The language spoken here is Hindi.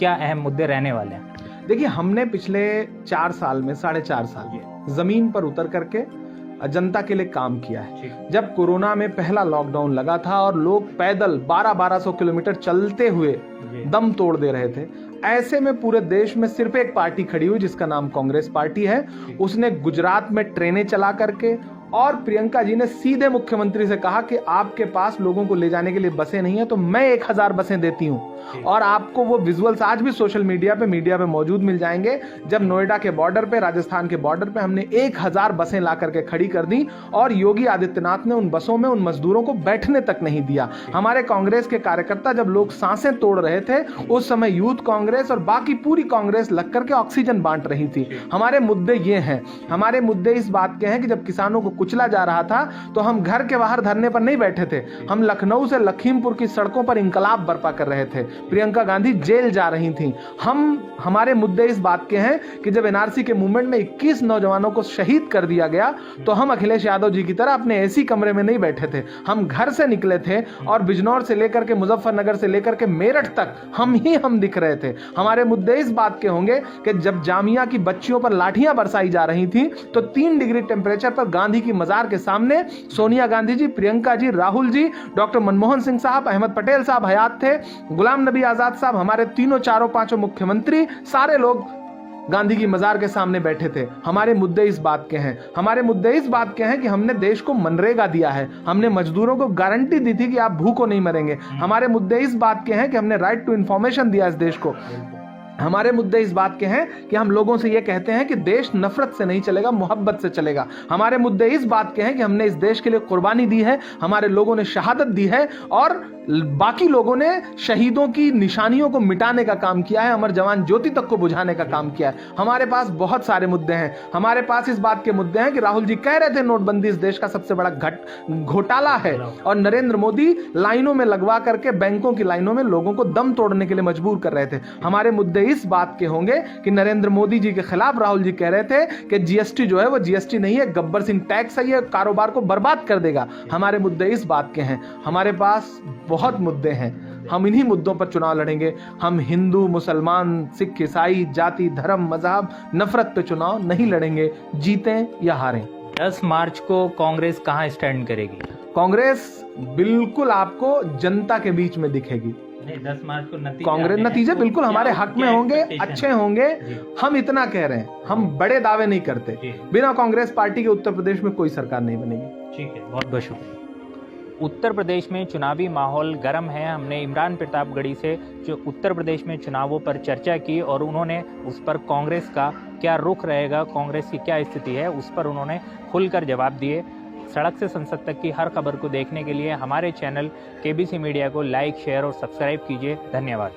क्या अहम मुद्दे रहने वाले हैं? देखिए, हमने पिछले 4 साल में 4.5 साल जमीन पर उतर करके जनता के लिए काम किया है। जब कोरोना में पहला लॉकडाउन लगा था और लोग पैदल 1200 किलोमीटर चलते हुए दम तोड़ दे रहे थे, ऐसे में पूरे देश में सिर्फ एक पार्टी खड़ी हुई जिसका नाम कांग्रेस पार्टी है। उसने गुजरात में ट्रेनें चला करके, और प्रियंका जी ने सीधे मुख्यमंत्री से कहा कि आपके पास लोगों को ले जाने के लिए बसें नहीं है तो मैं 1000 बसें देती हूं। और आपको वो विजुअल्स आज भी सोशल मीडिया पे मौजूद मिल जाएंगे, जब नोएडा के बॉर्डर पे, राजस्थान के बॉर्डर पे हमने 1000 बसें ला करके खड़ी कर दी और योगी आदित्यनाथ ने उन बसों में उन मजदूरों को बैठने तक नहीं दिया। हमारे कांग्रेस के कार्यकर्ता जब लोग सांसें तोड़ रहे थे, उस समय यूथ कांग्रेस और बाकी पूरी कांग्रेस लग करके ऑक्सीजन बांट रही थी। हमारे मुद्दे ये हैं, हमारे मुद्दे इस बात के हैं कि जब किसानों को कुचला जा रहा था तो हम घर के बाहर धरने पर नहीं बैठे थे, हम लखनऊ से लखीमपुर की सड़कों पर इंकलाब बर्पा कर रहे थे। प्रियंका गांधी जेल जा रही थी। हमारे मुद्दे इस बात के हैं कि जब एनआरसी के मूवमेंट में 21 नौजवानों को शहीद कर दिया गया तो हम अखिलेश यादव जी की तरह अपने एसी कमरे में नहीं बैठे थे, हम घर से निकले थे और बिजनौर से लेकर के मुजफ्फरनगर से लेकर के मेरठ तक हम दिख रहे थे। हमारे मुद्दे इस बात के होंगे कि जब जामिया की बच्चियों पर लाठियां बरसाई जा रही थी तो 3 डिग्री टेम्परेचर पर गांधी की मजार के सामने सोनिया गांधी जी, प्रियंका जी, राहुल जी, डॉक्टर मनमोहन सिंह साहब, अहमद पटेल साहब हयात थे, गुलाम नबी आजाद साहब, हमारे तीनों चारों पांचों मुख्यमंत्री, सारे लोग गांधी की मजार के सामने बैठे थे। हमारे मुद्दे इस बात के हैं, हमारे मुद्दे इस बात के हैं कि हमने देश को मनरेगा दिया है, हमने मजदूरों को गारंटी दी थी कि आप भूखों नहीं मरेंगे। हमारे मुद्दे इस बात के हैं कि हमने राइट टू इंफॉर्मेशन दिया इस देश को। हमारे मुद्दे इस बात के हैं कि हम लोगों से ये कहते हैं कि देश नफरत से नहीं चलेगा, मोहब्बत से चलेगा। हमारे मुद्दे इस बात के हैं कि हमने इस देश के लिए कुर्बानी दी है, हमारे लोगों ने शहादत दी है और बाकी लोगों ने शहीदों की निशानियों को मिटाने का काम किया है, अमर जवान ज्योति तक को बुझाने का काम किया है। हमारे पास बहुत सारे मुद्दे हैं। हमारे पास इस बात के मुद्दे हैं कि राहुल जी कह रहे थे नोटबंदी इस देश का सबसे बड़ा घोटाला है और नरेंद्र मोदी लाइनों में लगवा करके बैंकों की लाइनों में लोगों को दम तोड़ने के लिए मजबूर कर रहे थे। हमारे मुद्दे इस बात के होंगे कि नरेंद्र मोदी जी के खिलाफ राहुल जी कह रहे थे कि जीएसटी जो है वो जीएसटी नहीं है, गब्बर सिंह टैक्स है, ये कारोबार को बर्बाद कर देगा। हमारे मुद्दे इस बात के हैं। हमारे पास बहुत मुद्दे हैं, हम इन्हीं मुद्दों पर चुनाव लड़ेंगे। हम हिंदू, मुसलमान, सिख, ईसाई, जाति, धर्म, मजहब, नफरत पे चुनाव नहीं लड़ेंगे, जीतें या हारें। 10 मार्च को कांग्रेस कहां स्टैंड करेगी? कांग्रेस बिल्कुल आपको जनता के बीच में दिखेगी। नहीं, 10 मार्च को कांग्रेस नतीजे बिल्कुल हमारे हक में होंगे, अच्छे होंगे। हम इतना कह रहे हैं, हम बड़े दावे नहीं करते। बिना कांग्रेस पार्टी के उत्तर प्रदेश में कोई सरकार नहीं बनेगी। ठीक है, बहुत बहुत शुक्रिया। उत्तर प्रदेश में चुनावी माहौल गर्म है। हमने इमरान प्रतापगढ़ी से जो उत्तर प्रदेश में चुनावों पर चर्चा की और उन्होंने उस पर कांग्रेस का क्या रुख रहेगा, कांग्रेस की क्या स्थिति है, उस पर उन्होंने खुलकर जवाब दिए। सड़क से संसद तक की हर खबर को देखने के लिए हमारे चैनल केबीसी मीडिया को लाइक, शेयर और सब्सक्राइब कीजिए। धन्यवाद।